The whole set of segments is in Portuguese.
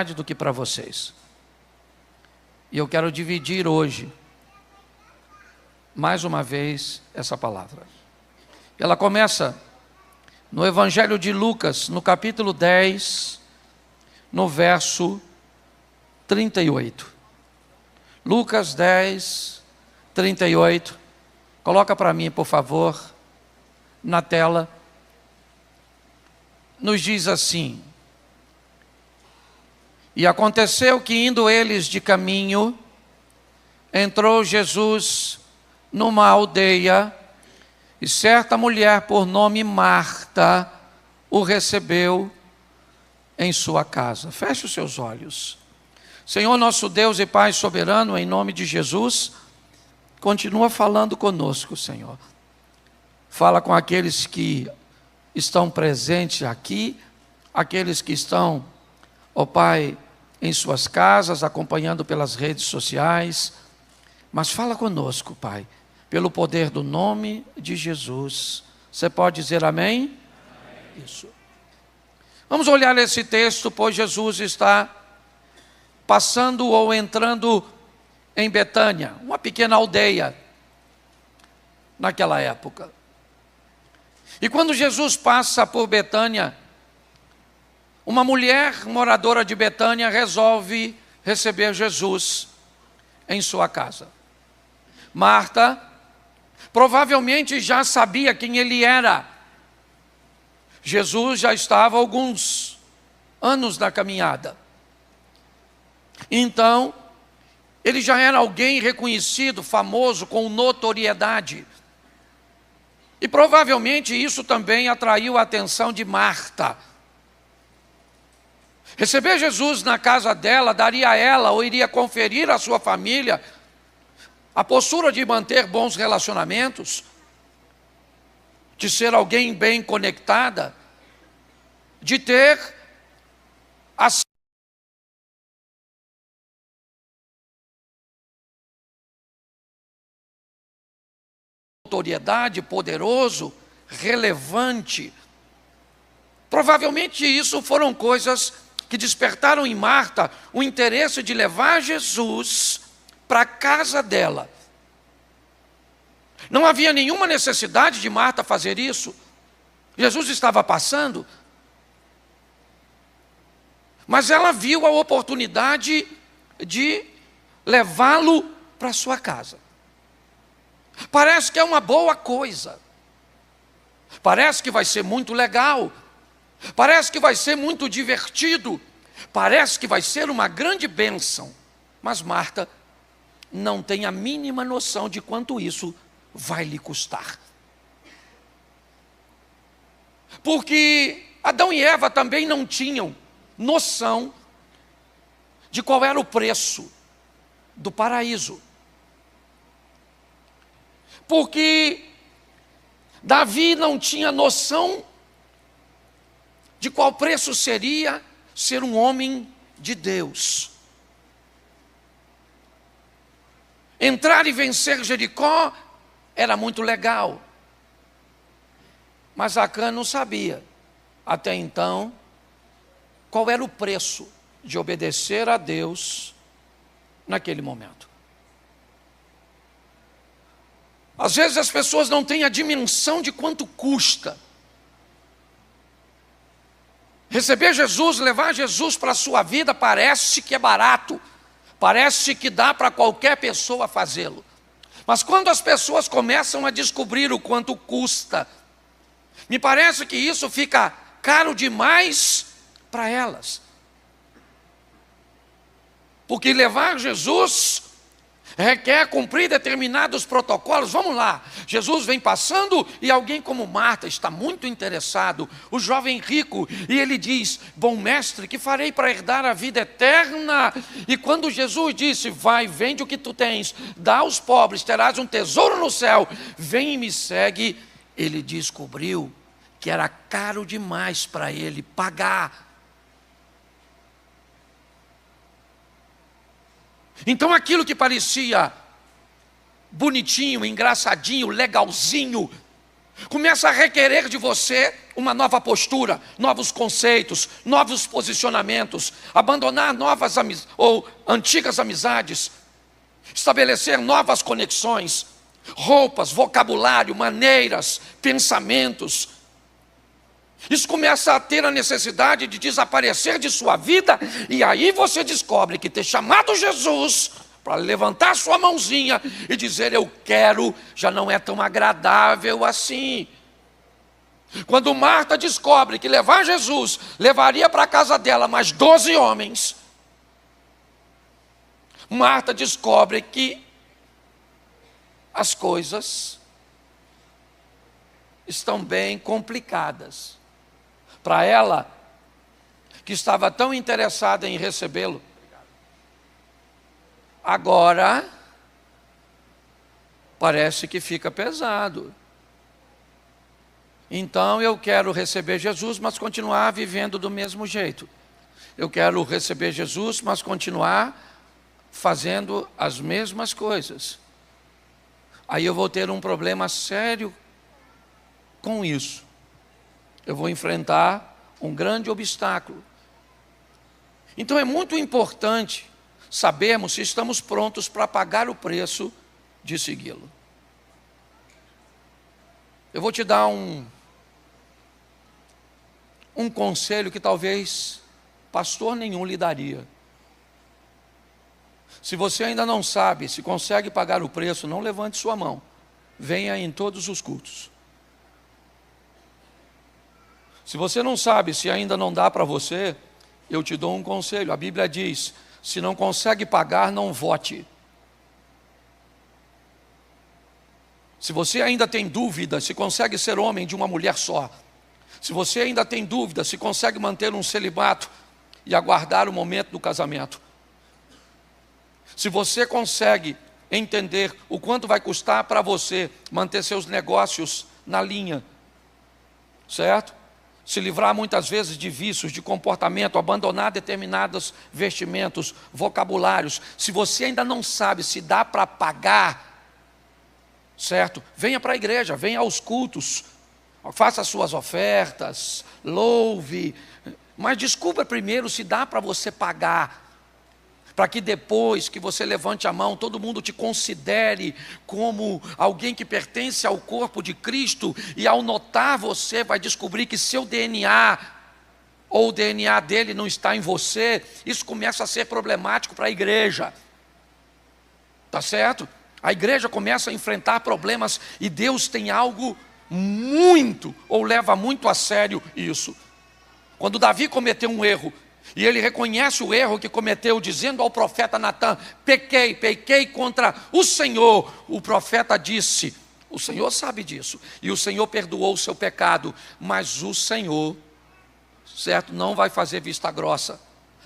do que para vocês. E eu quero dividir hoje, mais uma vez, essa palavra. Ela começa no Evangelho de Lucas, no capítulo 10, no verso 38. Lucas 10, 38. Coloca para mim, por favor, na tela. Nos diz assim: e aconteceu que, indo eles de caminho, entrou Jesus numa aldeia, e certa mulher por nome Marta o recebeu em sua casa. Feche os seus olhos. Senhor nosso Deus e Pai soberano, em nome de Jesus, continua falando conosco, Senhor. Fala com aqueles que estão presentes aqui, aqueles que estão, ó Pai, em suas casas, acompanhando pelas redes sociais. Mas fala conosco, Pai, pelo poder do nome de Jesus. Você pode dizer amém? Amém. Isso. Vamos olhar esse texto, pois Jesus está passando ou entrando em Betânia, uma pequena aldeia naquela época. E quando Jesus passa por Betânia, uma mulher moradora de Betânia resolve receber Jesus em sua casa. Marta provavelmente já sabia quem ele era. Jesus já estava há alguns anos na caminhada. Então, ele já era alguém reconhecido, famoso, com notoriedade. E provavelmente isso também atraiu a atenção de Marta. Receber Jesus na casa dela daria a ela, ou iria conferir à sua família, a postura de manter bons relacionamentos, de ser alguém bem conectada, de ter a autoridade, poderoso, relevante. Provavelmente isso foram coisas que despertaram em Marta o interesse de levar Jesus para a casa dela. Não havia nenhuma necessidade de Marta fazer isso. Jesus estava passando, mas ela viu a oportunidade de levá-lo para sua casa. Parece que é uma boa coisa. Parece que vai ser muito legal. Parece que vai ser muito divertido. Parece que vai ser uma grande bênção. Mas Marta não tem a mínima noção de quanto isso vai lhe custar. Porque Adão e Eva também não tinham noção de qual era o preço do paraíso. Porque Davi não tinha noção de qual preço seria ser um homem de Deus. Entrar e vencer Jericó era muito legal. Mas Acã não sabia, até então, qual era o preço de obedecer a Deus naquele momento. Às vezes as pessoas não têm a dimensão de quanto custa receber Jesus, levar Jesus para a sua vida. Parece que é barato, parece que dá para qualquer pessoa fazê-lo. Mas quando as pessoas começam a descobrir o quanto custa, me parece que isso fica caro demais para elas. Porque levar Jesus requer cumprir determinados protocolos. Vamos lá, Jesus vem passando e alguém como Marta está muito interessado, o jovem rico, e ele diz: bom mestre, que farei para herdar a vida eterna? E quando Jesus disse: vai, vende o que tu tens, dá aos pobres, terás um tesouro no céu, vem e me segue, ele descobriu que era caro demais para ele pagar. Então aquilo que parecia bonitinho, engraçadinho, legalzinho, Começa a requerer de você uma nova postura, novos conceitos, novos posicionamentos, abandonar novas ou antigas amizades, estabelecer novas conexões, roupas, vocabulário, maneiras, pensamentos. Isso começa a ter a necessidade de desaparecer de sua vida, e aí você descobre que ter chamado Jesus para levantar sua mãozinha e dizer eu quero, já não é tão agradável assim. Quando Marta descobre que levar Jesus levaria para a casa dela mais 12 homens, Marta descobre que as coisas estão bem complicadas. Para ela, que estava tão interessada em recebê-lo, agora parece que fica pesado. Então eu quero receber Jesus, mas continuar vivendo do mesmo jeito. Eu quero receber Jesus, mas continuar fazendo as mesmas coisas. Aí eu vou ter um problema sério com isso. Eu vou enfrentar um grande obstáculo. Então é muito importante sabermos se estamos prontos para pagar o preço de segui-lo. Eu vou te dar um conselho que talvez pastor nenhum lhe daria. Se você ainda não sabe se consegue pagar o preço, não levante sua mão. Venha em todos os cultos. Se você não sabe se ainda não dá para você, eu te dou um conselho. A Bíblia diz, se não consegue pagar, não vote. Se você ainda tem dúvida se consegue ser homem de uma mulher só, se você ainda tem dúvida se consegue manter um celibato e aguardar o momento do casamento, se você consegue entender o quanto vai custar para você manter seus negócios na linha, certo? Se livrar muitas vezes de vícios, de comportamento, abandonar determinados vestimentos, vocabulários. Se você ainda não sabe se dá para pagar, certo? Venha para a igreja, venha aos cultos, faça as suas ofertas, louve, mas descubra primeiro se dá para você pagar, para que depois que você levante a mão, todo mundo te considere como alguém que pertence ao corpo de Cristo, e ao notar você, vai descobrir que seu DNA, ou o DNA dele não está em você. Isso começa a ser problemático para a igreja, tá certo? A igreja começa a enfrentar problemas, e Deus tem algo muito, ou leva muito a sério isso. Quando Davi cometeu um erro, e ele reconhece o erro que cometeu, dizendo ao profeta Natã, pequei contra o Senhor. O profeta disse, o Senhor sabe disso, e o Senhor perdoou o seu pecado, mas o Senhor, certo, não vai fazer vista grossa.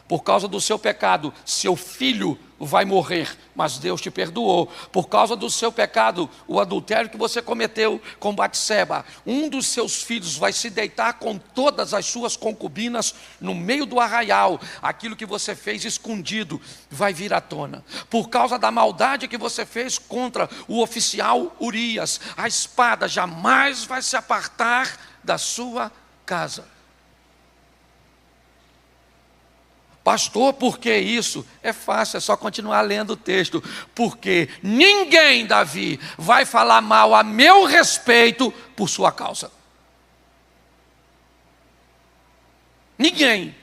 Por causa do seu pecado, seu filho vai morrer, mas Deus te perdoou. Por causa do seu pecado, o adultério que você cometeu com Batseba, um dos seus filhos vai se deitar com todas as suas concubinas no meio do arraial. Aquilo que você fez escondido vai vir à tona. Por causa da maldade que você fez contra o oficial Urias, a espada jamais vai se apartar da sua casa. Pastor, por que isso? É fácil, é só continuar lendo o texto. Porque ninguém, Davi, vai falar mal a meu respeito por sua causa. Ninguém.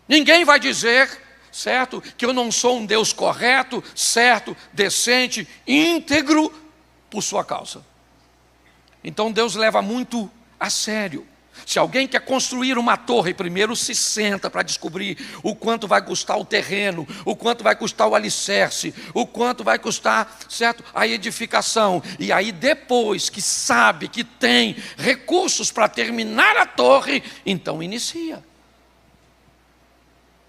Ninguém vai dizer, certo, que eu não sou um Deus correto, certo, decente, íntegro por sua causa. Então Deus leva muito a sério. Se alguém quer construir uma torre, primeiro se senta para descobrir o quanto vai custar o terreno, o quanto vai custar o alicerce, o quanto vai custar, certo, a edificação. E aí depois que sabe que tem recursos para terminar a torre, então inicia.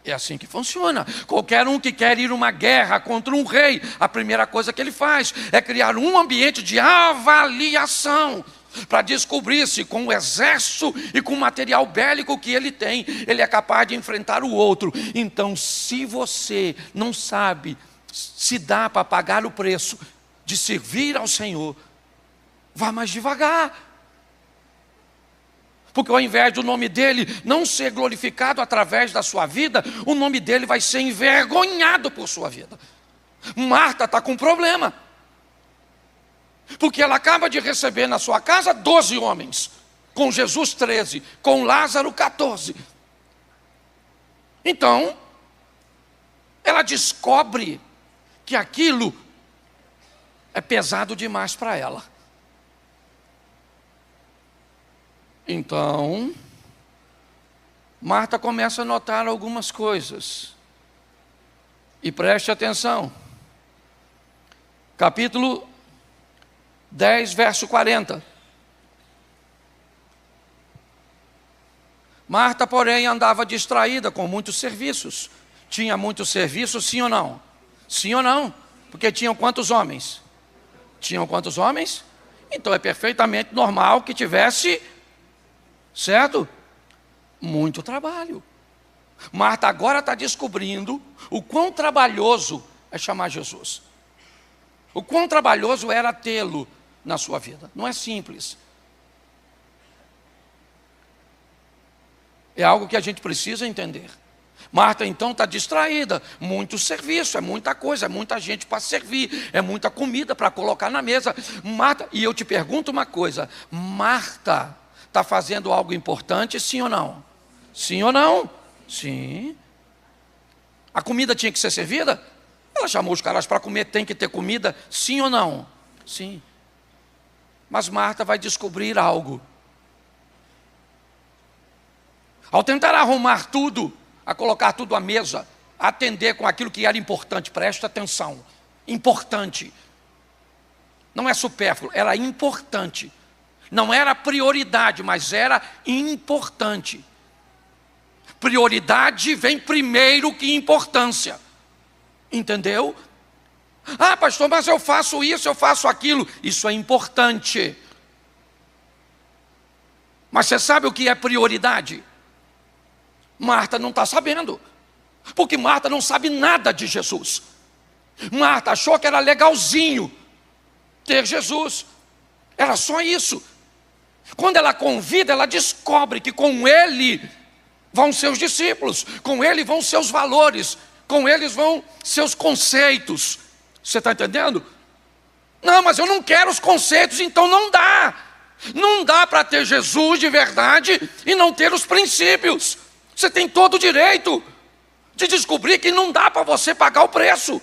É assim que funciona. Qualquer um que quer ir uma guerra contra um rei, a primeira coisa que ele faz é criar um ambiente de avaliação, para descobrir se com o exército e com o material bélico que ele tem, ele é capaz de enfrentar o outro. Então, se você não sabe se dá para pagar o preço de servir ao Senhor, vá mais devagar. Porque ao invés do nome dele não ser glorificado através da sua vida, o nome dele vai ser envergonhado por sua vida. Marta está com um problema. Porque ela acaba de receber na sua casa 12 homens. Com Jesus 13, com Lázaro 14. Então, ela descobre que aquilo é pesado demais para ela. Então, Marta começa a notar algumas coisas. E preste atenção. Capítulo 10, verso 40. Marta, porém, andava distraída com muitos serviços. Tinha muitos serviços, sim ou não? Sim ou não? Porque tinham quantos homens? Tinham quantos homens? Então é perfeitamente normal que tivesse, certo? Muito trabalho. Marta agora está descobrindo o quão trabalhoso é chamar Jesus. O quão trabalhoso era tê-lo na sua vida. Não é simples. É algo que a gente precisa entender. Marta então está distraída, muito serviço, é muita coisa, é muita gente para servir, é muita comida para colocar na mesa. Marta, e eu te pergunto uma coisa, Marta está fazendo algo importante, sim ou não? Sim ou não? Sim. A comida tinha que ser servida? Ela chamou os caras para comer, tem que ter comida, sim ou não? Sim. Mas Marta vai descobrir algo. Ao tentar arrumar tudo, a colocar tudo à mesa, a atender com aquilo que era importante, presta atenção, importante. Não é supérfluo, era importante. Não era prioridade, mas era importante. Prioridade vem primeiro que importância. Entendeu? Ah, pastor, mas eu faço isso, eu faço aquilo. Isso é importante. Mas você sabe o que é prioridade? Marta não está sabendo, porque Marta não sabe nada de Jesus. Marta achou que era legalzinho ter Jesus, era só isso. Quando ela convida, ela descobre que com ele vão seus discípulos, com ele vão seus valores, com eles vão seus conceitos. Você está entendendo? Não, mas eu não quero os conceitos, então não dá. Não dá para ter Jesus de verdade e não ter os princípios. Você tem todo o direito de descobrir que não dá para você pagar o preço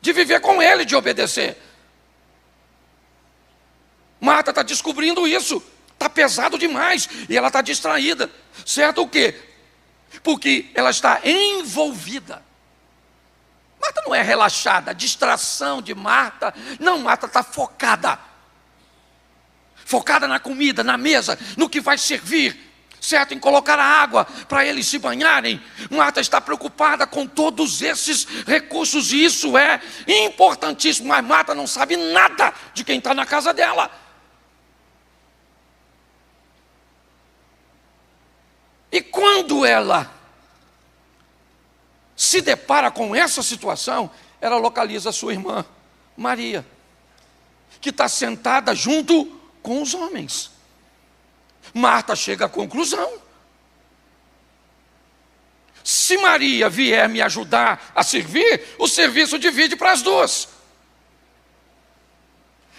de viver com ele, de obedecer. Marta está descobrindo isso, está pesado demais e ela está distraída. Certo o quê? Porque ela está envolvida. Marta não é relaxada, a distração de Marta, não, Marta está focada. Focada na comida, na mesa, no que vai servir. Certo, em colocar a água para eles se banharem. Marta está preocupada com todos esses recursos e isso é importantíssimo, mas Marta não sabe nada de quem está na casa dela. E quando ela se depara com essa situação, ela localiza a sua irmã, Maria, que está sentada junto com os homens. Marta chega à conclusão: se Maria vier me ajudar a servir, o serviço divide para as duas.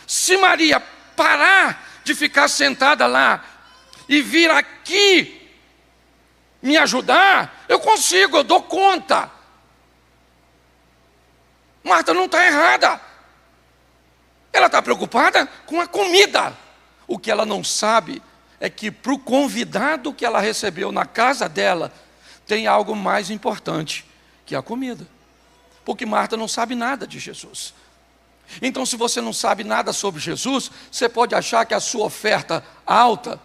Se Maria parar de ficar sentada lá e vir aqui me ajudar, eu consigo, eu dou conta. Marta não está errada. Ela está preocupada com a comida. O que ela não sabe é que para o convidado que ela recebeu na casa dela, tem algo mais importante, que a comida. Porque Marta não sabe nada de Jesus. Então, se você não sabe nada sobre Jesus, você pode achar que a sua oferta alta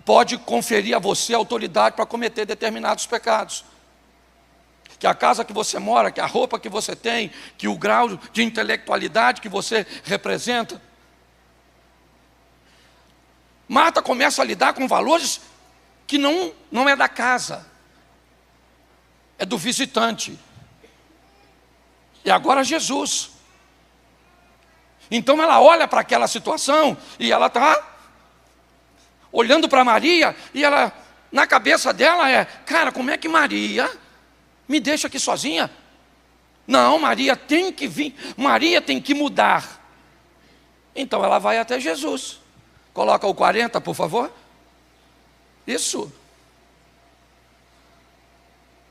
pode conferir a você autoridade para cometer determinados pecados. Que a casa que você mora, que a roupa que você tem, que o grau de intelectualidade que você representa. Marta começa a lidar com valores que não é da casa, é do visitante. E agora Jesus. Então ela olha para aquela situação e ela está olhando para Maria e ela, na cabeça dela cara, como é que Maria me deixa aqui sozinha? Não, Maria tem que vir, Maria tem que mudar. Então ela vai até Jesus. Coloca o 40, por favor. Isso.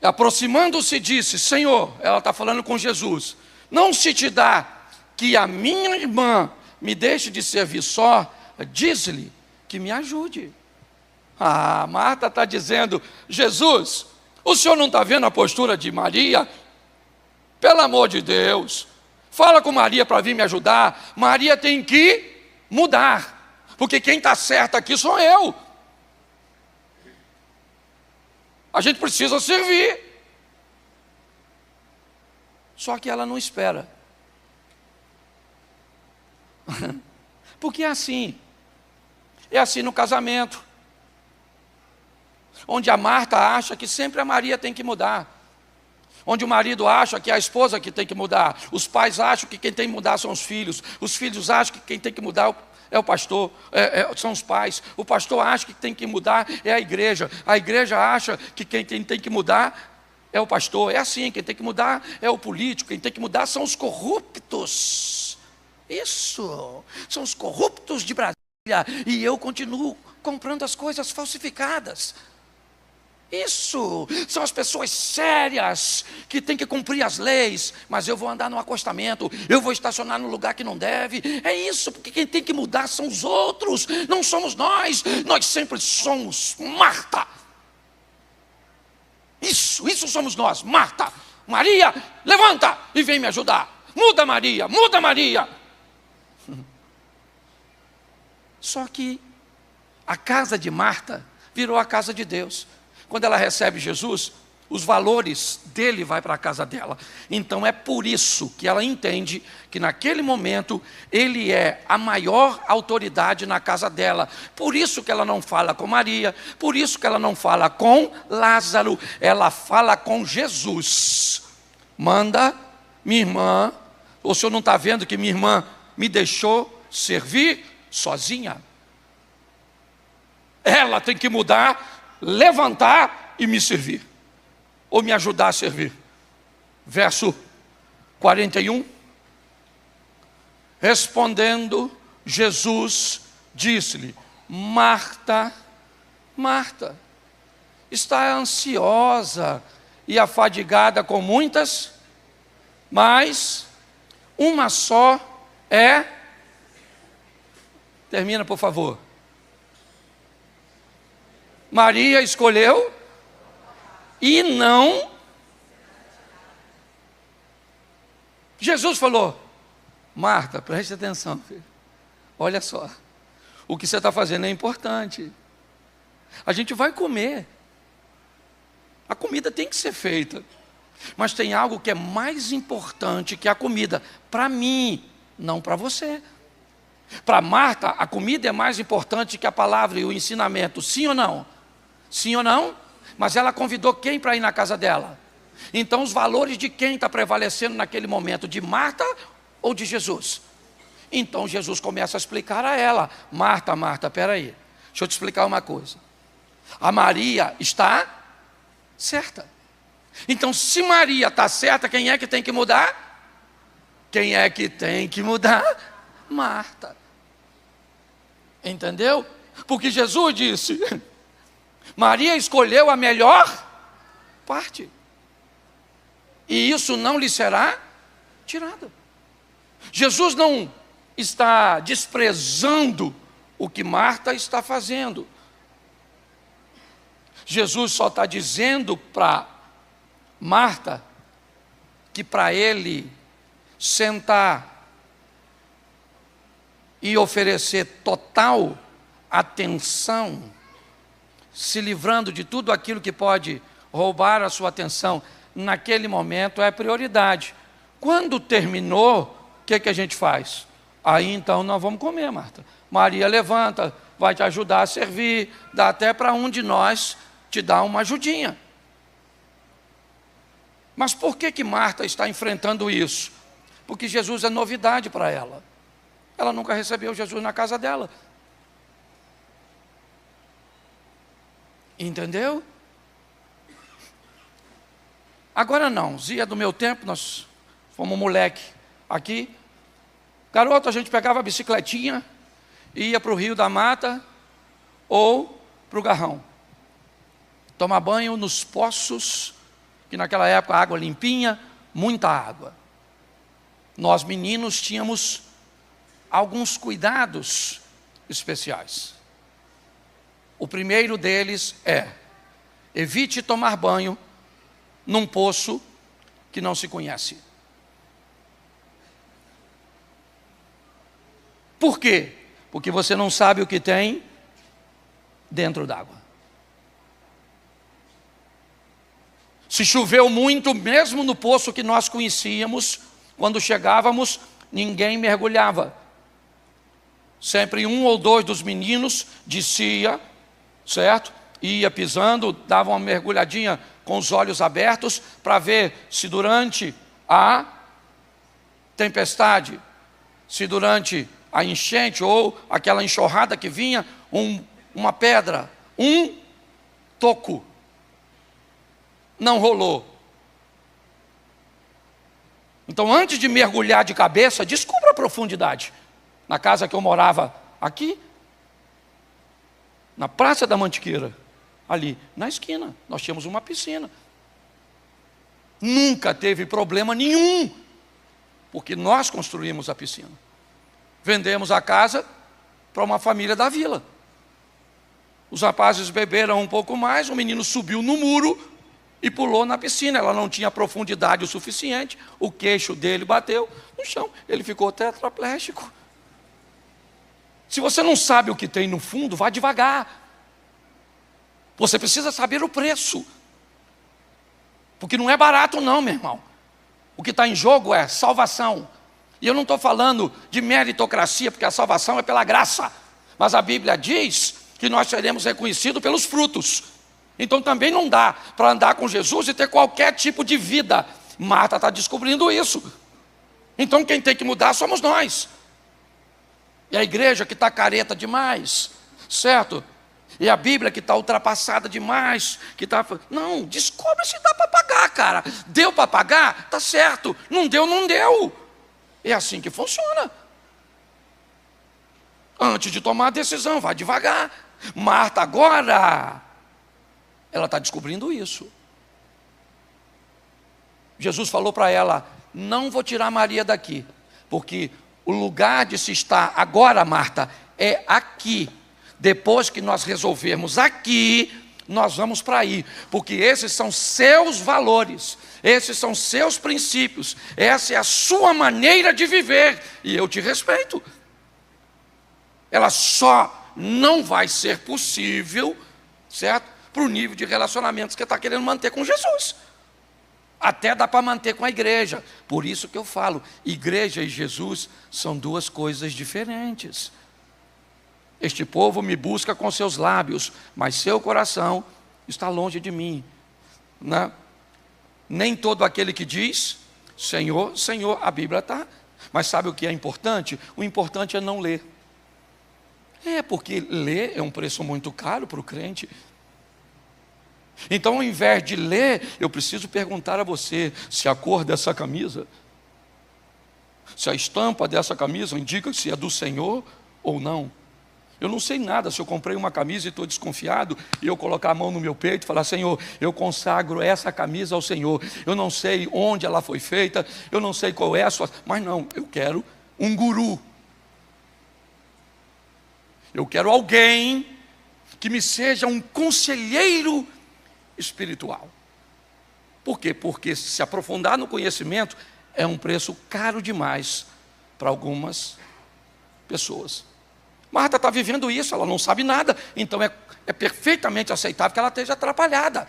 Aproximando-se disse, Senhor, ela está falando com Jesus, não se te dá que a minha irmã me deixe de servir só, diz-lhe que me ajude. Marta está dizendo, Jesus, o senhor não está vendo a postura de Maria? Pelo amor de Deus, fala com Maria para vir me ajudar. Maria tem que mudar, porque quem está certo aqui sou eu. A gente precisa servir. Só que ela não espera. Porque é assim no casamento, onde a Marta acha que sempre a Maria tem que mudar, onde o marido acha que é a esposa que tem que mudar, os pais acham que quem tem que mudar são os filhos acham que quem tem que mudar é o pastor, são os pais, o pastor acha que tem que mudar é a igreja acha que quem tem que mudar é o pastor. É assim, quem tem que mudar é o político, quem tem que mudar são os corruptos. Isso, são os corruptos de Brasília, e eu continuo comprando as coisas falsificadas. Isso, são as pessoas sérias, que têm que cumprir as leis, mas eu vou andar no acostamento, eu vou estacionar no lugar que não deve. É isso, porque quem tem que mudar são os outros, não somos nós sempre somos Marta. Isso somos nós, Marta. Maria, levanta e vem me ajudar. Muda Maria. Só que a casa de Marta virou a casa de Deus. Quando ela recebe Jesus, os valores dele vai para a casa dela. Então é por isso que ela entende que naquele momento ele é a maior autoridade na casa dela. Por isso que ela não fala com Maria, por isso que ela não fala com Lázaro, ela fala com Jesus. Manda minha irmã, o senhor não está vendo que minha irmã me deixou servir sozinha? Ela tem que mudar, levantar e me servir, ou me ajudar a servir. Verso 41. Respondendo, Jesus disse-lhe, Marta, Marta, está ansiosa e afadigada com muitas, mas uma só é. Termina, por favor. Maria escolheu e não. Jesus falou, Marta, preste atenção, filho. Olha só, o que você está fazendo é importante. A gente vai comer. A comida tem que ser feita. Mas tem algo que é mais importante que a comida. Para mim, não para você. Para Marta, a comida é mais importante que a palavra e o ensinamento. Sim ou não? Sim ou não? Mas ela convidou quem para ir na casa dela? Então os valores de quem está prevalecendo naquele momento? De Marta ou de Jesus? Então Jesus começa a explicar a ela. Marta, Marta, espera aí. Deixa eu te explicar uma coisa. A Maria está certa. Então se Maria está certa, quem é que tem que mudar? Quem é que tem que mudar? Marta. Entendeu? Porque Jesus disse, Maria escolheu a melhor parte, e isso não lhe será tirado. Jesus não está desprezando o que Marta está fazendo. Jesus só está dizendo para Marta que para ele sentar e oferecer total atenção, se livrando de tudo aquilo que pode roubar a sua atenção, naquele momento é prioridade. Quando terminou, o que a gente faz? Aí então nós vamos comer, Marta. Maria levanta, vai te ajudar a servir, dá até para um de nós te dar uma ajudinha. Mas por que Marta está enfrentando isso? Porque Jesus é novidade para ela. ela nunca recebeu Jesus na casa dela. Entendeu? Agora não, Zia, do meu tempo, nós fomos moleque aqui. Garoto, a gente pegava a bicicletinha, ia para o Rio da Mata ou para o Garrão. Tomar banho nos poços, que naquela época a água limpinha, muita água. Nós meninos tínhamos alguns cuidados especiais. O primeiro deles é: evite tomar banho num poço que não se conhece. Por quê? Porque você não sabe o que tem dentro d'água. Se choveu muito, mesmo no poço que nós conhecíamos, quando chegávamos, ninguém mergulhava. Sempre um ou dois dos meninos descia, certo? Ia pisando, dava uma mergulhadinha com os olhos abertos para ver se durante a tempestade, se durante a enchente ou aquela enxurrada que vinha, uma pedra, um toco, não rolou. Então, antes de mergulhar de cabeça, descubra a profundidade. Na casa que eu morava aqui, na Praça da Mantiqueira, ali na esquina, nós tínhamos uma piscina. Nunca teve problema nenhum, porque nós construímos a piscina. Vendemos a casa para uma família da vila. Os rapazes beberam um pouco mais, o menino subiu no muro e pulou na piscina. Ela não tinha profundidade o suficiente, o queixo dele bateu no chão, ele ficou tetraplégico. Se você não sabe o que tem no fundo, vá devagar. Você precisa saber o preço, porque não é barato não, meu irmão. O que está em jogo é salvação. E eu não estou falando de meritocracia, porque a salvação é pela graça. Mas a Bíblia diz que nós seremos reconhecidos pelos frutos. Então também não dá para andar com Jesus e ter qualquer tipo de vida. Marta está descobrindo isso. Então quem tem que mudar somos nós. E a igreja que está careta demais, certo? E a Bíblia que está ultrapassada demais, que está... Não, descobre se dá para pagar, cara. Deu para pagar? Está certo. Não deu, não deu. É assim que funciona. Antes de tomar a decisão, vá devagar. Marta agora, ela está descobrindo isso. Jesus falou para ela: não vou tirar Maria daqui, porque o lugar de se estar agora, Marta, é aqui. Depois que nós resolvermos aqui, nós vamos para aí, porque esses são seus valores, esses são seus princípios, essa é a sua maneira de viver, e eu te respeito. Ela só não vai ser possível, certo? Para o nível de relacionamentos que está querendo manter com Jesus. Até dá para manter com a igreja. Por isso que eu falo, igreja e Jesus são duas coisas diferentes. Este povo me busca com seus lábios, mas seu coração está longe de mim. Né? Nem todo aquele que diz, Senhor, Senhor, a Bíblia está. Mas sabe o que é importante? O importante é não ler. Porque ler é um preço muito caro para o crente. Então, ao invés de ler, eu preciso perguntar a você se a cor dessa camisa, se a estampa dessa camisa indica se é do Senhor ou não. Eu não sei nada. Se eu comprei uma camisa e estou desconfiado, e eu colocar a mão no meu peito e falar: Senhor, eu consagro essa camisa ao Senhor. Eu não sei onde ela foi feita, eu não sei qual é a sua... Mas não, eu quero um guru. Eu quero alguém que me seja um conselheiro espiritual. Por quê? Porque se aprofundar no conhecimento é um preço caro demais para algumas pessoas. Marta está vivendo isso, ela não sabe nada, então é perfeitamente aceitável que ela esteja atrapalhada.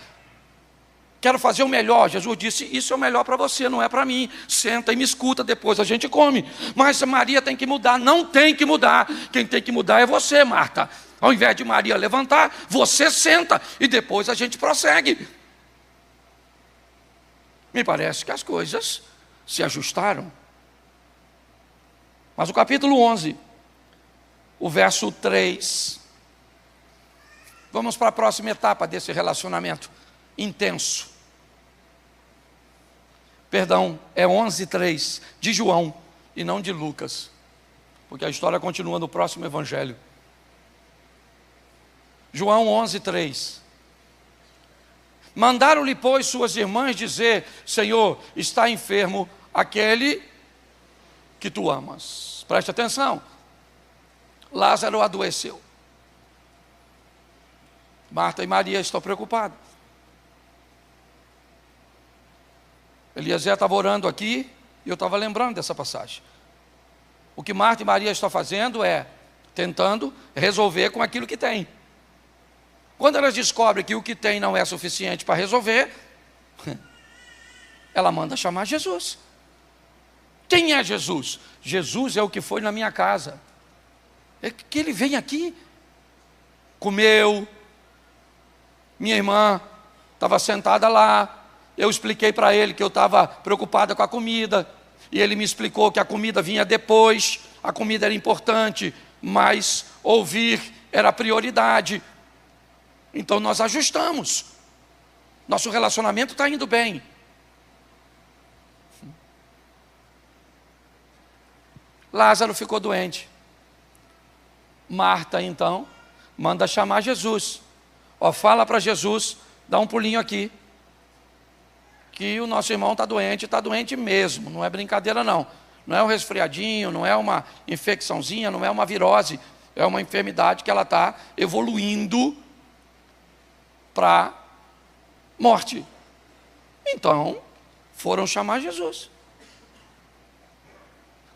Quero fazer o melhor. Jesus disse: isso é o melhor para você, não é para mim. Senta e me escuta, depois a gente come. Mas Maria tem que mudar. Não tem que mudar. Quem tem que mudar é você, Marta. Ao invés de Maria levantar, você senta e depois a gente prossegue. Me parece que as coisas se ajustaram. Mas o capítulo 11, o verso 3, vamos para a próxima etapa desse relacionamento intenso. Perdão, é 11:3 de João e não de Lucas, porque a história continua no próximo evangelho. João 11:3. Mandaram-lhe, pois, suas irmãs dizer: Senhor, está enfermo aquele que tu amas. Preste atenção. Lázaro adoeceu. Marta e Maria estão preocupadas. Eliezer estava orando aqui e eu estava lembrando dessa passagem. O que Marta e Maria estão fazendo é tentando resolver com aquilo que tem. Quando elas descobrem que o que tem não é suficiente para resolver, ela manda chamar Jesus. Quem é Jesus? Jesus é o que foi na minha casa. É que ele vem aqui, comeu, minha irmã estava sentada lá, eu expliquei para ele que eu estava preocupada com a comida, e ele me explicou que a comida vinha depois, a comida era importante, mas ouvir era prioridade. Então nós ajustamos. Nosso relacionamento está indo bem. Lázaro ficou doente. Marta, então, manda chamar Jesus. Ó, fala para Jesus, dá um pulinho aqui, que o nosso irmão está doente mesmo, não é brincadeira não. Não é um resfriadinho, não é uma infecçãozinha, não é uma virose, é uma enfermidade que ela está evoluindo para morte. Então, foram chamar Jesus.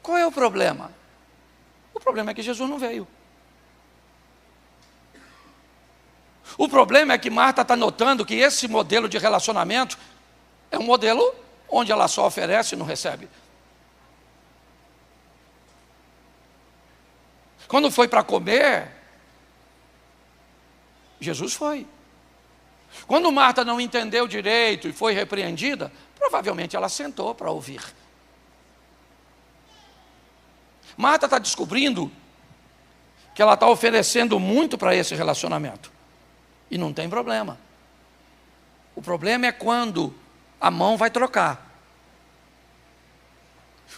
Qual é o problema? O problema é que Jesus não veio. O problema é que Marta está notando que esse modelo de relacionamento é um modelo onde ela só oferece e não recebe. Quando foi para comer, Jesus foi. Quando Marta não entendeu direito e foi repreendida, provavelmente ela sentou para ouvir. Marta está descobrindo que ela está oferecendo muito para esse relacionamento. E não tem problema. O problema é quando a mão vai trocar.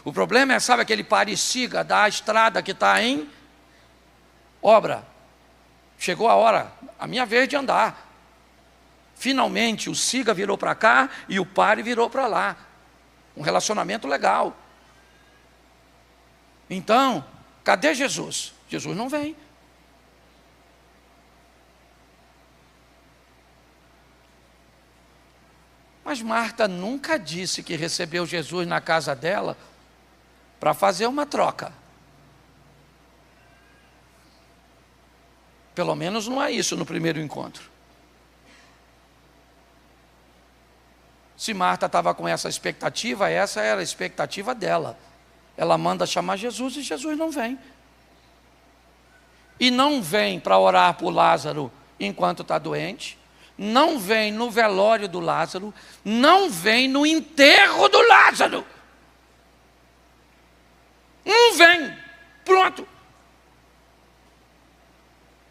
O problema é, sabe, aquele pare e siga da estrada que está em obra. Chegou a hora, a minha vez de andar. Finalmente o siga virou para cá e o pare virou para lá. Um relacionamento legal. Então, cadê Jesus? Jesus não vem. Mas Marta nunca disse que recebeu Jesus na casa dela para fazer uma troca. Pelo menos não é isso no primeiro encontro. Se Marta estava com essa expectativa, essa era a expectativa dela. Ela manda chamar Jesus e Jesus não vem. E não vem para orar por Lázaro enquanto está doente, não vem no velório do Lázaro, não vem no enterro do Lázaro. Não vem. Pronto.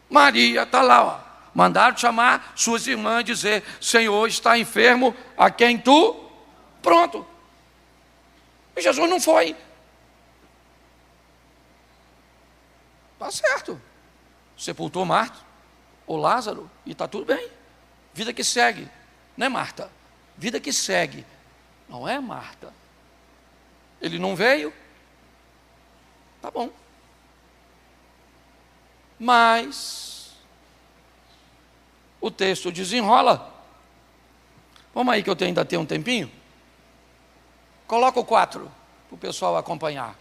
Maria está lá, ó. Mandaram chamar suas irmãs e dizer: Senhor, está enfermo a quem tu... Pronto. E Jesus não foi. Está certo. Sepultou Marta, ou Lázaro, e está tudo bem. Vida que segue. Não é Marta? Vida que segue. Não é Marta. Ele não veio? Tá bom. Mas o texto desenrola. Vamos aí que eu ainda tenho um tempinho. Coloca o 4 para o pessoal acompanhar.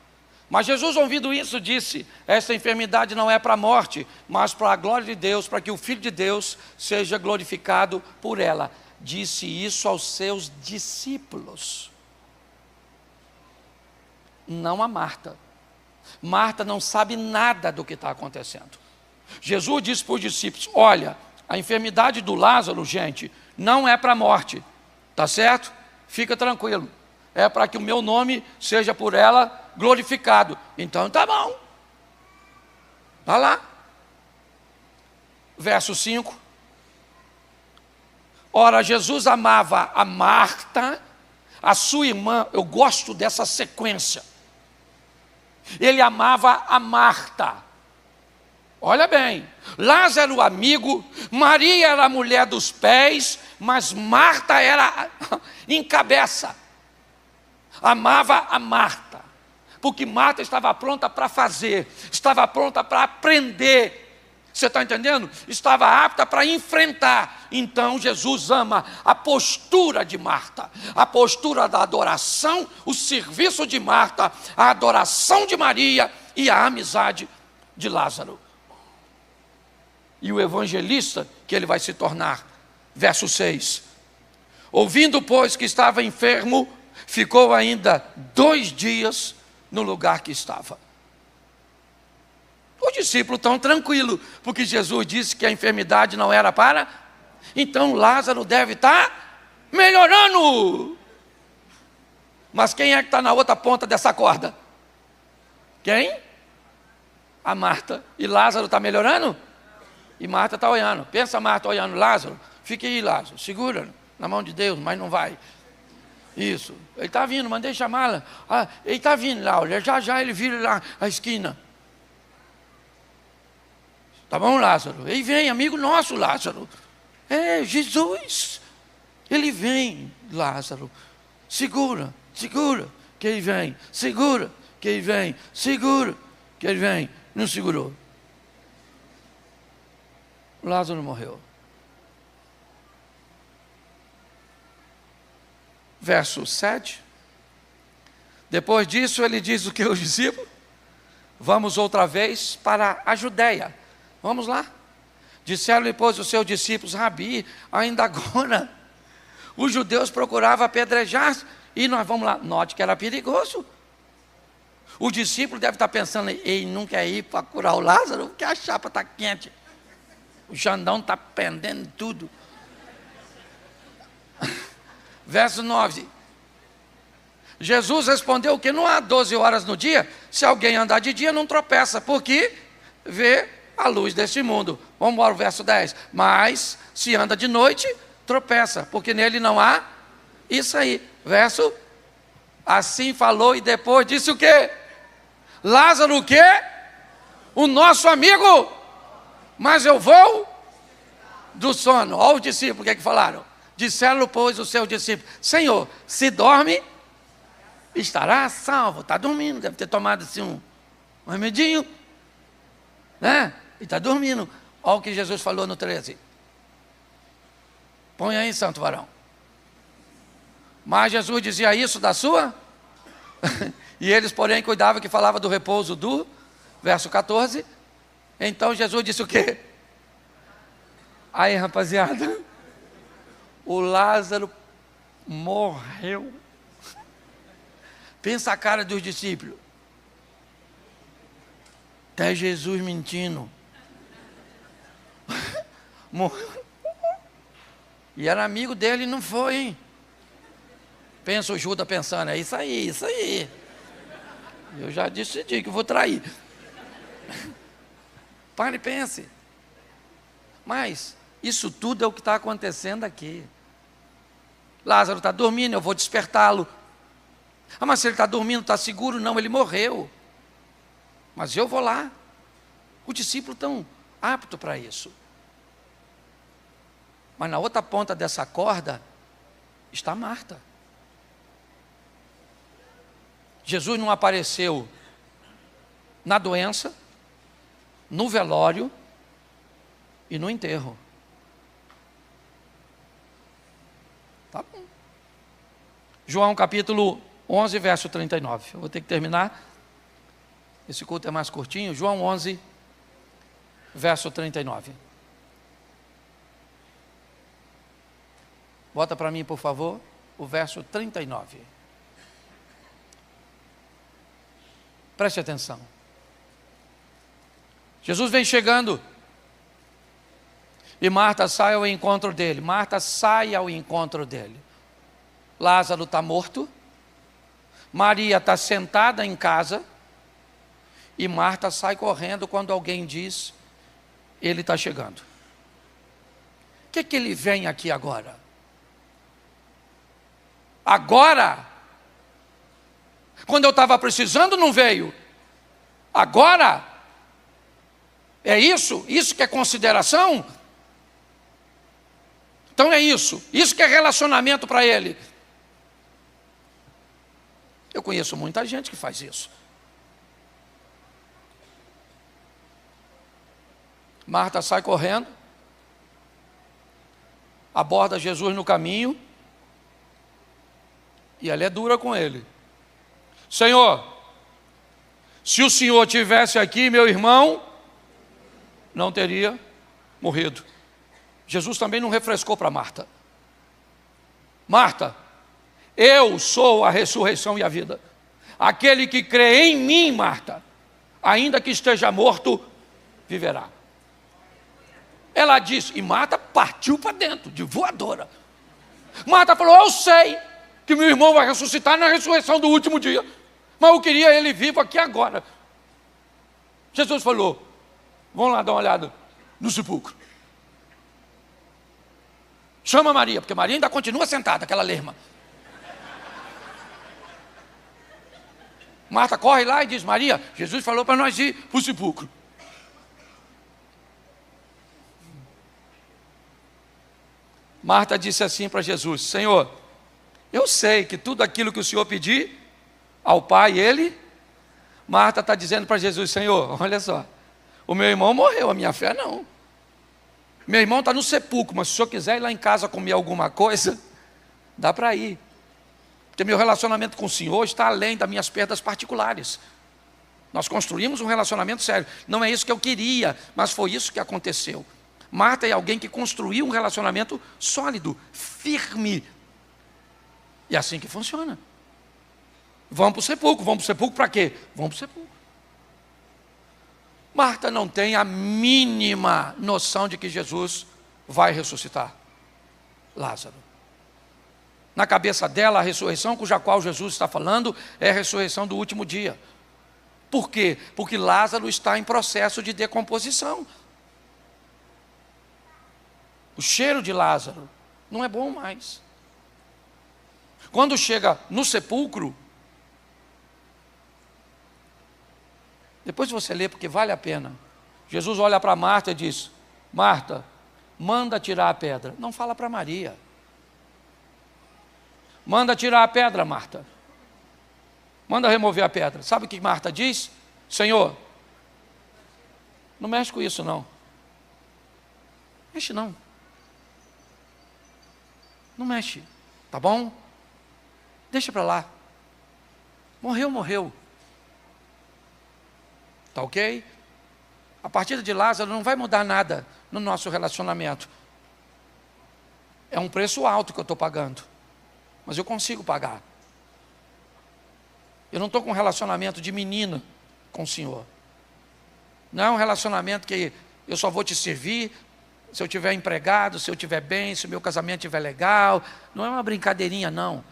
Mas Jesus, ouvindo isso, disse: esta enfermidade não é para a morte, mas para a glória de Deus, para que o Filho de Deus seja glorificado por ela. Disse isso aos seus discípulos, não a Marta. Marta não sabe nada do que está acontecendo. Jesus disse para os discípulos: olha, a enfermidade do Lázaro, gente, não é para a morte, tá certo? Fica tranquilo. é para que o meu nome seja por ela glorificado. Então tá bom. Vai lá. Verso 5. Ora, Jesus amava a Marta, a sua irmã. Eu gosto dessa sequência. Ele amava a Marta. Olha bem, Lázaro amigo, Maria era a mulher dos pés, mas Marta era encabeça. Amava a Marta, porque Marta estava pronta para fazer, estava pronta para aprender. Você está entendendo? Estava apta para enfrentar. Então Jesus ama a postura de Marta, a postura da adoração, o serviço de Marta, a adoração de Maria e a amizade de Lázaro. E o evangelista que ele vai se tornar. Verso 6. Ouvindo, pois, que estava enfermo, ficou ainda 2 dias no lugar que estava. Os discípulos estão tranquilos, porque Jesus disse que a enfermidade não era para. Então Lázaro deve estar melhorando. Mas quem é que está na outra ponta dessa corda? Quem? A Marta. E Lázaro está melhorando? E Marta está olhando. Pensa Marta olhando Lázaro. Fique aí, Lázaro. Segura na mão de Deus, mas não vai. Isso. Ele está vindo, mandei chamá-la. Ah, ele está vindo lá, olha. Já ele vira lá a esquina. Tá bom, Lázaro? Ele vem, amigo nosso, Lázaro. É, Jesus. Ele vem, Lázaro. Segura, que ele vem. Segura, que ele vem. Segura, que ele vem. Não segurou. Lázaro morreu. Verso 7. Depois disso, ele diz o que aos discípulos? Vamos outra vez para a Judéia. Vamos lá. Disseram-lhe, pois, os seus discípulos: Rabi, ainda agora os judeus procuravam apedrejar, e nós vamos lá. Note que era perigoso. O discípulo deve estar pensando: ele não quer ir para curar o Lázaro, porque a chapa está quente. O Xandão está pendendo tudo. Verso 9. Jesus respondeu que não há 12 horas no dia. Se alguém andar de dia, não tropeça, porque vê a luz deste mundo. Vamos embora, o verso 10. Mas se anda de noite, tropeça, porque nele não há isso aí. Verso. Assim falou e depois disse o quê? Lázaro o quê? O nosso amigo. Mas eu vou do sono. Olha os discípulos, o que é que falaram? Disseram, pois, os seus discípulos: Senhor, se dorme, estará salvo. Está dormindo, deve ter tomado assim um remedinho, né? E está dormindo. Olha o que Jesus falou no 13. Põe aí, santo varão. Mas Jesus dizia isso da sua? E eles, porém, cuidavam que falava do repouso do verso 14. Então Jesus disse o quê? Aí, rapaziada, o Lázaro morreu. Pensa a cara dos discípulos. Até Jesus mentindo. Morreu. E era amigo dele e não foi, hein? Pensa o Judas pensando: é isso aí, isso aí. Eu já decidi que eu vou trair. Pare e pense. Mas isso tudo é o que está acontecendo aqui. Lázaro está dormindo, eu vou despertá-lo. Ah, mas se ele está dormindo, está seguro? Não, ele morreu. Mas eu vou lá. Os discípulos estão aptos para isso. Mas na outra ponta dessa corda está Marta. Jesus não apareceu na doença, no velório e no enterro. Tá bom. João capítulo 11, verso 39. Eu vou ter que terminar. Esse culto é mais curtinho. João 11, verso 39. Bota para mim, por favor, o verso 39. Preste atenção. Jesus vem chegando e Marta sai ao encontro dele. Marta sai ao encontro dele. Lázaro está morto, Maria está sentada em casa e Marta sai correndo quando alguém diz, ele está chegando. O que ele vem aqui agora? Agora? Quando eu estava precisando, não veio. Agora? É isso? Isso que é consideração? Então é isso. Isso que é relacionamento para ele. Eu conheço muita gente que faz isso. Marta sai correndo, aborda Jesus no caminho, e ela é dura com ele. Senhor, se o Senhor tivesse aqui, meu irmão não teria morrido. Jesus também não refrescou para Marta. Marta, eu sou a ressurreição e a vida. Aquele que crê em mim, Marta, ainda que esteja morto, viverá. Ela disse, e Marta partiu para dentro, de voadora. Marta falou, eu sei que meu irmão vai ressuscitar na ressurreição do último dia, mas eu queria ele vivo aqui agora. Jesus falou, vamos lá dar uma olhada no sepulcro. Chama Maria, porque Maria ainda continua sentada, aquela lerma. Marta corre lá e diz, Maria, Jesus falou para nós ir para o sepulcro. Marta disse assim para Jesus, Senhor, eu sei que tudo aquilo que o Senhor pedir ao Pai, Ele... Marta está dizendo para Jesus, Senhor, olha só, o meu irmão morreu, a minha fé não. Meu irmão está no sepulcro, mas se o Senhor quiser ir lá em casa comer alguma coisa, dá para ir. Porque meu relacionamento com o Senhor está além das minhas perdas particulares. Nós construímos um relacionamento sério. Não é isso que eu queria, mas foi isso que aconteceu. Marta é alguém que construiu um relacionamento sólido, firme. E é assim que funciona. Vamos para o sepulcro para quê? Vamos para o sepulcro. Marta não tem a mínima noção de que Jesus vai ressuscitar Lázaro. Na cabeça dela, a ressurreição cuja qual Jesus está falando é a ressurreição do último dia. Por quê? Porque Lázaro está em processo de decomposição. O cheiro de Lázaro não é bom mais. Quando chega no sepulcro, depois você lê porque vale a pena. Jesus olha para Marta e diz, Marta, manda tirar a pedra. Não fala para Maria. Manda tirar a pedra, Marta. Manda remover a pedra. Sabe o que Marta diz? Senhor, não mexe com isso não. Mexe não. Não mexe, tá bom? Deixa para lá. Morreu, morreu. Tá ok? A partida de Lázaro não vai mudar nada no nosso relacionamento. É um preço alto que eu estou pagando, mas eu consigo pagar. Eu não estou com um relacionamento de menina com o Senhor. Não é um relacionamento que eu só vou te servir se eu tiver empregado, se eu tiver bem, se o meu casamento estiver legal. Não é uma brincadeirinha, não.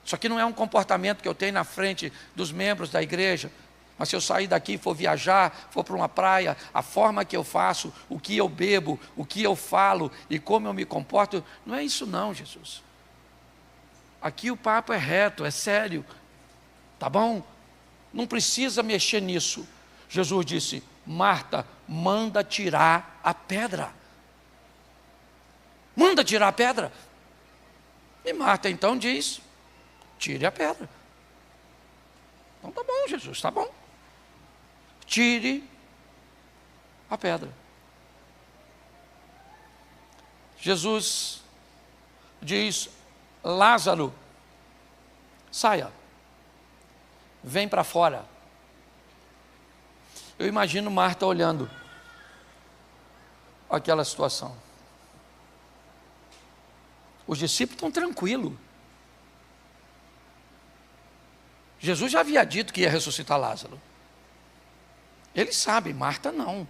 Isso aqui não é um comportamento que eu tenho na frente dos membros da igreja. Mas se eu sair daqui e for viajar, for para uma praia, a forma que eu faço, o que eu bebo, o que eu falo e como eu me comporto, não é isso não, Jesus. Aqui o papo é reto, é sério, tá bom? Não precisa mexer nisso. Jesus disse, Marta, manda tirar a pedra. Manda tirar a pedra. E Marta então diz, tire a pedra. Então tá bom, Jesus, tá bom. Tire a pedra. Jesus diz, Lázaro, saia, vem para fora. Eu imagino Marta olhando aquela situação. Os discípulos estão tranquilos. Jesus já havia dito que ia ressuscitar Lázaro. Eles sabem, Marta não.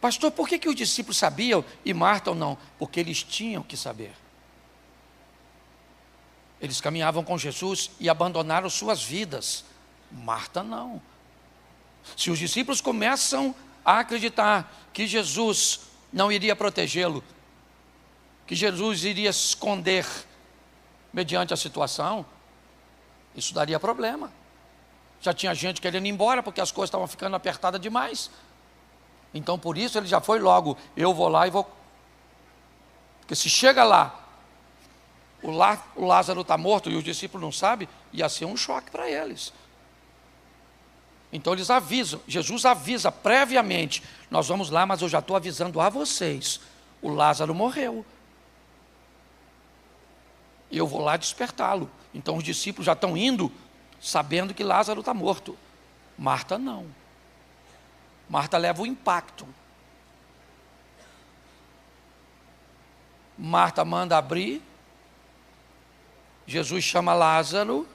Pastor, por que os discípulos sabiam e Marta não? Porque eles tinham que saber. Eles caminhavam com Jesus e abandonaram suas vidas. Marta não. Se os discípulos começam a acreditar que Jesus não iria protegê-lo, que Jesus iria se esconder mediante a situação, isso daria problema. Já tinha gente querendo ir embora porque as coisas estavam ficando apertadas demais. Então por isso ele já foi logo, eu vou lá e vou. Porque se chega lá, o Lázaro está morto e os discípulos não sabem, ia ser um choque para eles. Então eles avisam, Jesus avisa previamente, nós vamos lá, mas eu já estou avisando a vocês, o Lázaro morreu. E eu vou lá despertá-lo. Então os discípulos já estão indo, sabendo que Lázaro está morto. Marta não. Marta leva o impacto. Marta manda abrir, Jesus chama Lázaro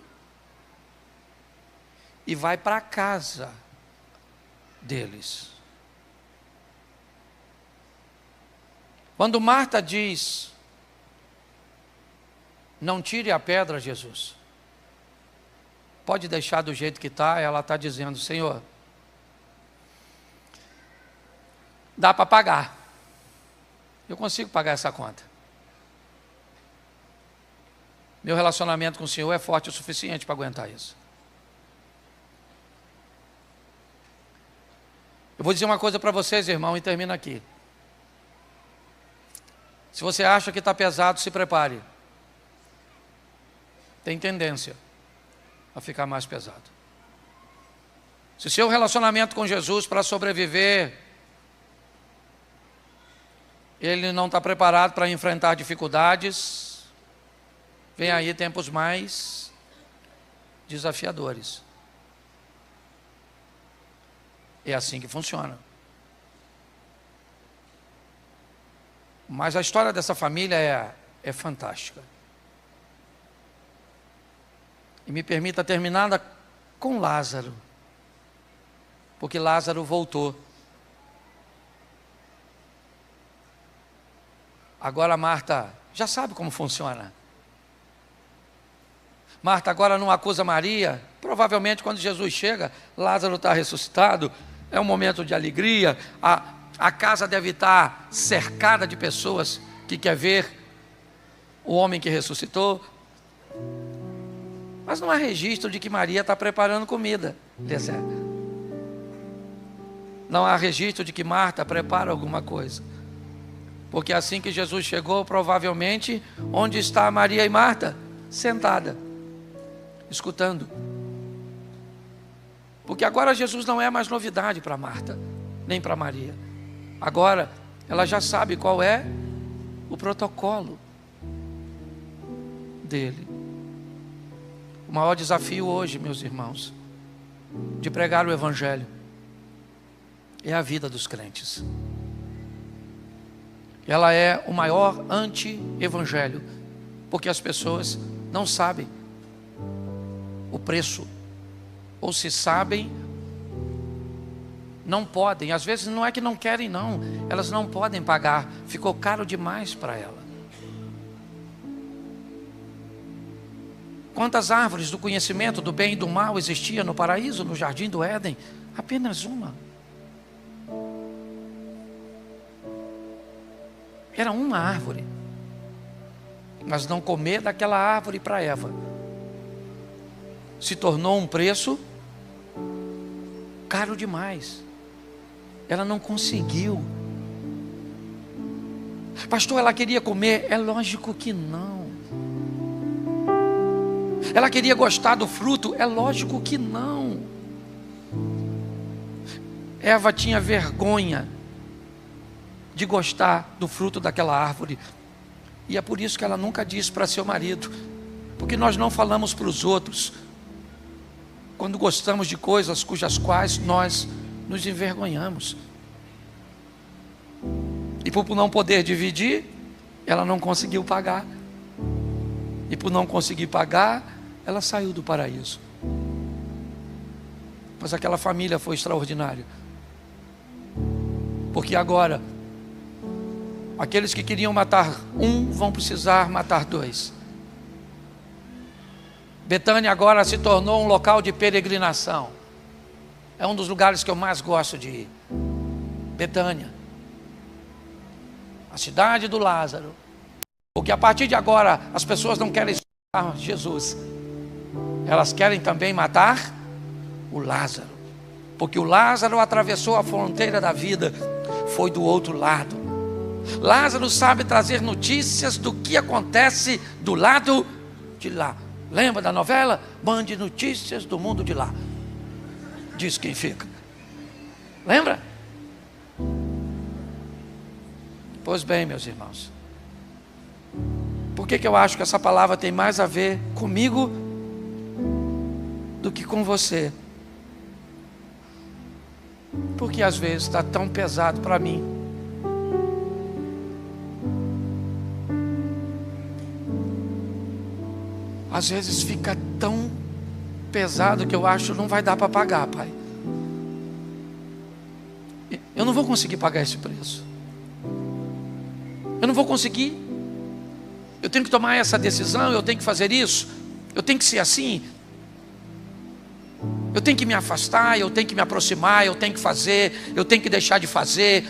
e vai para a casa deles. Quando Marta diz, não tire a pedra, Jesus, pode deixar do jeito que está, ela está dizendo, Senhor, dá para pagar, eu consigo pagar essa conta. Meu relacionamento com o Senhor é forte o suficiente para aguentar isso. Eu vou dizer uma coisa para vocês, irmão, e termino aqui. Se você acha que está pesado, se prepare. Tem tendência a ficar mais pesado. Se seu relacionamento com Jesus para sobreviver, ele não está preparado para enfrentar dificuldades, vem aí tempos mais desafiadores. É assim que funciona. Mas a história dessa família é fantástica. E me permita terminar com Lázaro. Porque Lázaro voltou. Agora Marta já sabe como funciona. Marta agora não acusa Maria. Provavelmente quando Jesus chega, Lázaro está ressuscitado. É um momento de alegria. A casa deve estar cercada de pessoas que querem ver o homem que ressuscitou. Mas não há registro de que Maria está preparando comida. Não há registro de que Marta prepara alguma coisa. Porque assim que Jesus chegou, provavelmente, onde está Maria e Marta? Sentada, escutando. Porque agora Jesus não é mais novidade para Marta, nem para Maria. Agora, ela já sabe qual é o protocolo dele. O maior desafio hoje, meus irmãos, de pregar o Evangelho, é a vida dos crentes. Ela é o maior anti-evangelho, porque as pessoas não sabem o preço, ou se sabem, não podem. Às vezes não é que não querem não, elas não podem pagar, ficou caro demais para ela. Quantas árvores do conhecimento do bem e do mal existia no paraíso, no jardim do Éden? Apenas uma. Era uma árvore. Mas não comer daquela árvore para Eva se tornou um preço caro demais. Ela não conseguiu. Pastor, ela queria comer? É lógico que não. Ela queria gostar do fruto? É lógico que não. Eva tinha vergonha de gostar do fruto daquela árvore. E é por isso que ela nunca disse para seu marido. Porque nós não falamos para os outros quando gostamos de coisas cujas quais nós nos envergonhamos. E por não poder dividir, ela não conseguiu pagar. E por não conseguir pagar, ela saiu do paraíso. Mas aquela família foi extraordinária. Porque agora, aqueles que queriam matar um, vão precisar matar dois. Betânia agora se tornou um local de peregrinação. É um dos lugares que eu mais gosto de ir. Betânia, a cidade do Lázaro. Porque a partir de agora as pessoas não querem matar Jesus, elas querem também matar o Lázaro. Porque o Lázaro atravessou a fronteira da vida, foi do outro lado. Lázaro sabe trazer notícias do que acontece do lado de lá. Lembra da novela? Mande notícias do mundo de lá. Diz quem fica. Lembra? Pois bem, meus irmãos, por que eu acho que essa palavra tem mais a ver comigo do que com você? Porque às vezes está tão pesado para mim. Às vezes fica tão pesado que eu acho que não vai dar para pagar, Pai. Eu não vou conseguir pagar esse preço. Eu não vou conseguir. Eu tenho que tomar essa decisão, eu tenho que fazer isso, eu tenho que ser assim. Eu tenho que me afastar, eu tenho que me aproximar, eu tenho que fazer, eu tenho que deixar de fazer.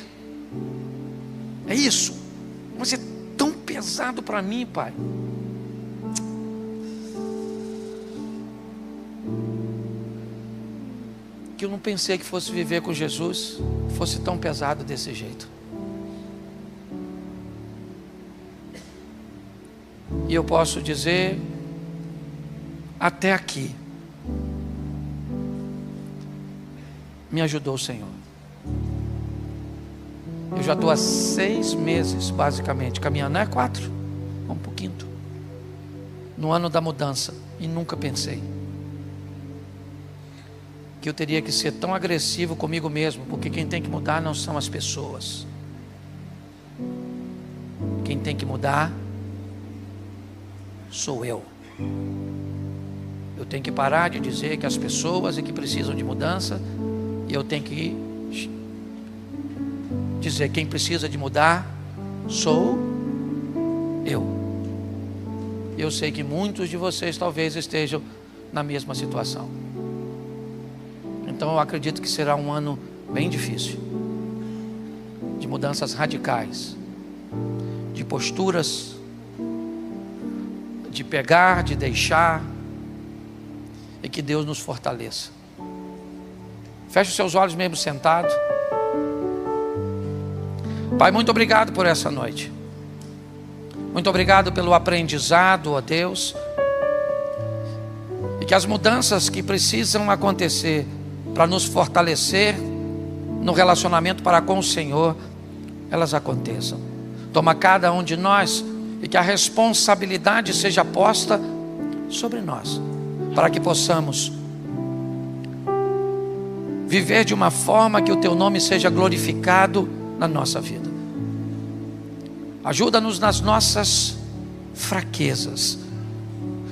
É isso. Mas é tão pesado para mim, Pai. Que eu não pensei que fosse viver com Jesus fosse tão pesado desse jeito. E eu posso dizer, até aqui, me ajudou o Senhor. Eu já estou há 6 meses, basicamente, caminhando, não é 4, vamos para o 5º, no ano da mudança, e nunca pensei que eu teria que ser tão agressivo comigo mesmo, porque quem tem que mudar não são as pessoas. Quem tem que mudar sou eu. Eu tenho que parar de dizer que as pessoas é que precisam de mudança, e eu tenho que dizer quem precisa de mudar sou eu. Eu sei que muitos de vocês talvez estejam na mesma situação. Então eu acredito que será um ano bem difícil, de mudanças radicais, de posturas, de pegar, de deixar, e que Deus nos fortaleça. Feche os seus olhos mesmo sentado. Pai, muito obrigado por essa noite. Muito obrigado pelo aprendizado, ó Deus. E que as mudanças que precisam acontecer para nos fortalecer no relacionamento para com o Senhor, elas aconteçam. Toma cada um de nós e que a responsabilidade seja posta sobre nós, para que possamos viver de uma forma que o Teu nome seja glorificado na nossa vida. Ajuda-nos nas nossas fraquezas.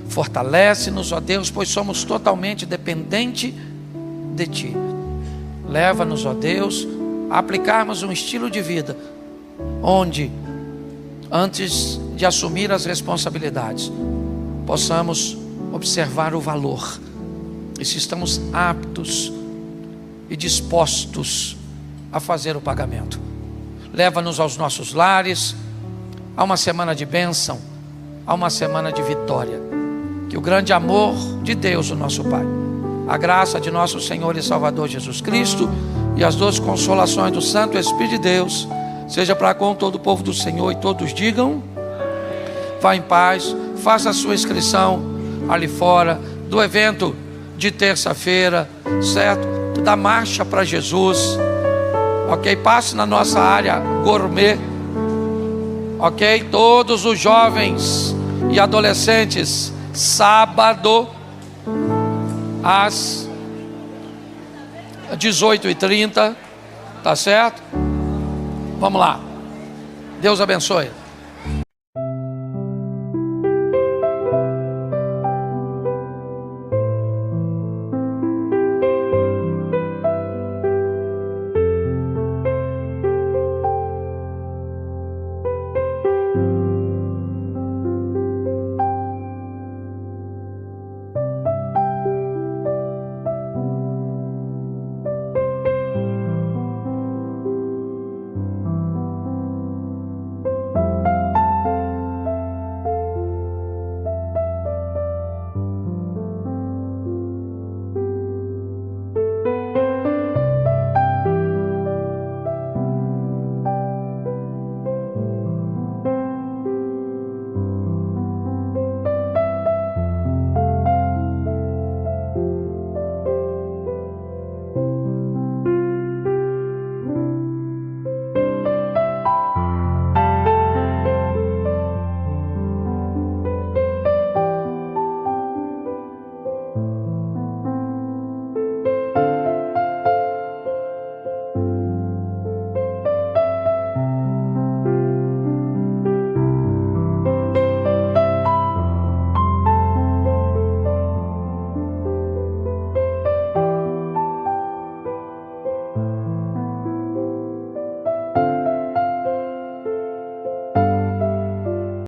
Fortalece-nos, ó Deus, pois somos totalmente dependentes de Ti. Leva-nos, ó Deus, a aplicarmos um estilo de vida onde, antes de assumir as responsabilidades, possamos observar o valor e se estamos aptos e dispostos a fazer o pagamento. Leva-nos aos nossos lares, a uma semana de bênção, a uma semana de vitória. Que o grande amor de Deus, o nosso Pai, a graça de nosso Senhor e Salvador Jesus Cristo e as doces consolações do Santo Espírito de Deus seja para com todo o povo do Senhor, e todos digam: vá em paz. Faça a sua inscrição ali fora do evento de terça-feira, certo? Da marcha para Jesus, ok? Passe na nossa área gourmet, ok? Todos os jovens e adolescentes, sábado às 18h30, tá certo? Vamos lá. Deus abençoe.